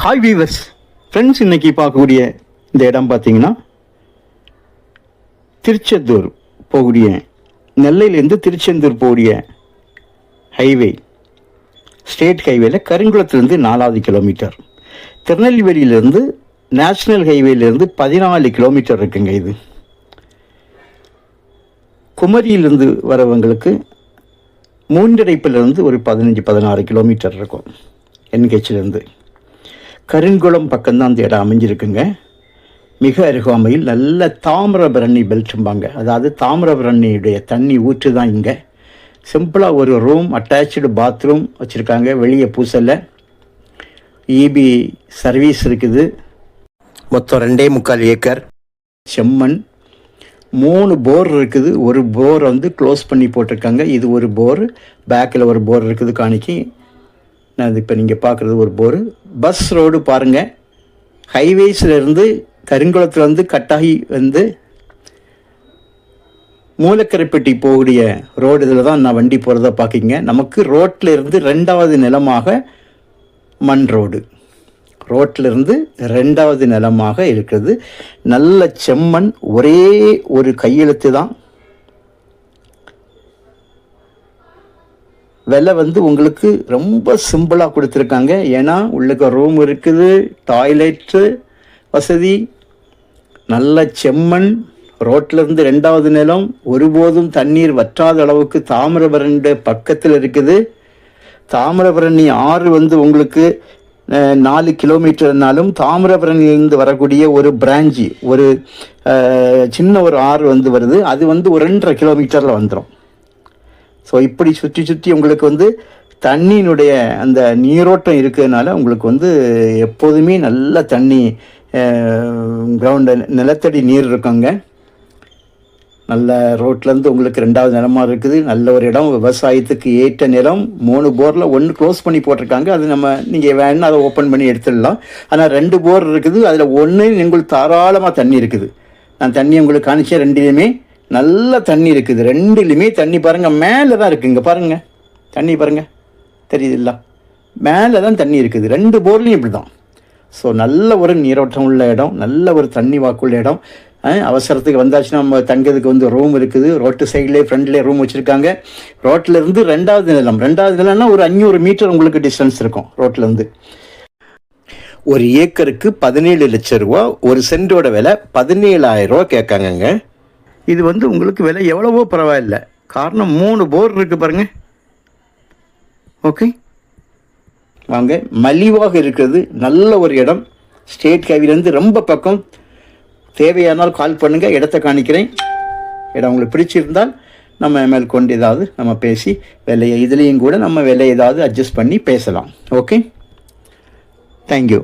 Hi viewers friends, இன்றைக்கி பார்க்கக்கூடிய இந்த இடம் பார்த்தீங்கன்னா திருச்செந்தூர் போகக்கூடிய, நெல்லையிலேருந்து திருச்செந்தூர் போகக்கூடிய ஹைவே, ஸ்டேட் ஹைவேல கருங்குளத்துலேருந்து 4வது கிலோமீட்டர், திருநெல்வேலியிலேருந்து நேஷ்னல் ஹைவேலேருந்து 14 கிலோமீட்டர் இருக்குங்க. இது குமரியிலிருந்து வரவங்களுக்கு மூன்றடைப்பிலிருந்து ஒரு 15-16 கிலோமீட்டர் இருக்கும். என்கேச்சிலேருந்து கருங்குளம் பக்கம்தான் அந்த இடம் அமைஞ்சிருக்குங்க. மிக அருகாமையில் நல்ல தாமிரபரணி பெல்ட்டும்பாங்க, அதாவது தாமிரபரணியுடைய தண்ணி ஊற்று தான் இங்கே. சிம்பிளாக ஒரு ரூம், அட்டாச்சு பாத்ரூம் வச்சுருக்காங்க. வெளியே பூசலை, இபி சர்வீஸ் இருக்குது. மொத்தம் 2.25 ஏக்கர் செம்மண், 3 போர் இருக்குது. ஒரு போர் வந்து க்ளோஸ் பண்ணி போட்டிருக்காங்க. இது ஒரு போர், பேக்கில் ஒரு போர் இருக்குது காணிக்கு. அது இப்போ நீங்கள் பார்க்குறது ஒரு போர். பஸ் ரோடு பாருங்கள், ஹைவேஸிலேருந்து கருங்குளத்துலேருந்து கட்டாகி வந்து மூலக்கரைப்பட்டி போகக்கூடிய ரோடு இதில் தான் நான் வண்டி போகிறத பார்க்கிங்க. நமக்கு ரோட்டில் இருந்து 2வது நிலமாக மண் ரோடு, ரோட்டிலிருந்து 2வது நிலமாக இருக்கிறது. நல்ல செம்மண், ஒரே ஒரு கையெழுத்து தான். விலை வந்து உங்களுக்கு ரொம்ப சிம்பிளாக கொடுத்துருக்காங்க. ஏன்னா உள்ளுக்கு ரூம் இருக்குது, டாய்லெட்டு வசதி, நல்ல செம்மண், ரோட்டிலிருந்து 2வது நிலம், ஒருபோதும் தண்ணீர் வற்றாத அளவுக்கு தாமிரபரணி பக்கத்தில் இருக்குது. தாமிரபரணி ஆறு வந்து உங்களுக்கு 4 கிலோமீட்டர்னாலும் தாமிரபரணியிலிருந்து வரக்கூடிய ஒரு பிரான்ச்சு, ஒரு சின்ன ஒரு ஆறு வந்து வருது. அது வந்து ஒரு 2.5 கிலோமீட்டரில் வந்துடும். ஸோ இப்படி சுற்றி சுற்றி உங்களுக்கு வந்து தண்ணியினுடைய அந்த நீரோட்டம் இருக்கிறதுனால உங்களுக்கு வந்து எப்போதுமே நல்ல தண்ணி, கிரவுண்டு நிலத்தடி நீர் இருக்குங்க. நல்ல ரோட்லேருந்து உங்களுக்கு 2வது நிலமாக இருக்குது. நல்ல ஒரு இடம், விவசாயத்துக்கு ஏற்ற நிலம். 3 போரில் 1 க்ளோஸ் பண்ணி போட்டிருக்காங்க. அது நீங்கள் வேணும்னா அதை ஓப்பன் பண்ணி எடுத்துடலாம். ஆனால் 2 போர் இருக்குது. அதில் 1 உங்களுக்கு தாராளமாக தண்ணி இருக்குது. நான் தண்ணி உங்களுக்கு காணிச்சேன். 2லேயுமே நல்ல தண்ணி இருக்குது. 2லேயுமே தண்ணி பாருங்கள், மேலே தான் இருக்குது. இங்கே பாருங்கள், தண்ணி பாருங்கள், தெரியுதுல்ல, மேலே தான் தண்ணி இருக்குது. 2 போர்லேயும் இப்படி தான். ஸோ நல்ல ஒரு நீரோட்டம் உள்ள இடம், நல்ல ஒரு தண்ணி வாக்குள்ள இடம். அவசரத்துக்கு வந்தாச்சுன்னா நம்ம தங்கிறதுக்கு வந்து ரூம் இருக்குது. ரோட்டு சைட்லேயே ஃப்ரண்ட்லேயே ரூம் வச்சுருக்காங்க. ரோட்டிலேருந்து 2வது நிலம், 2வது நிலம்னா ஒரு 500 மீட்டர் உங்களுக்கு டிஸ்டன்ஸ் இருக்கும் ரோட்லேருந்து. ஒரு ஏக்கருக்கு 17 லட்சம் ரூபா, ஒரு சென்டோட விலை 17,000 ரூபா கேட்காங்கங்க. இது வந்து உங்களுக்கு விலை எவ்வளவோ பரவாயில்ல. காரணம் 3 போர் இருக்குது பாருங்கள். ஓகே, வாங்க, மலிவாக இருக்கிறது. நல்ல ஒரு இடம், ஸ்டேட் ஹைவேலேருந்து ரொம்ப பக்கம். தேவையானால் கால் பண்ணுங்கள், இடத்த காணிக்கிறேன். இடம் உங்களுக்கு பிடிச்சிருந்தால் நம்ம மேல் கொண்டு ஏதாவது நம்ம பேசி விலையை, இதுலேயும் கூட நம்ம விலை ஏதாவது அட்ஜஸ்ட் பண்ணி பேசலாம். Okay, thank you.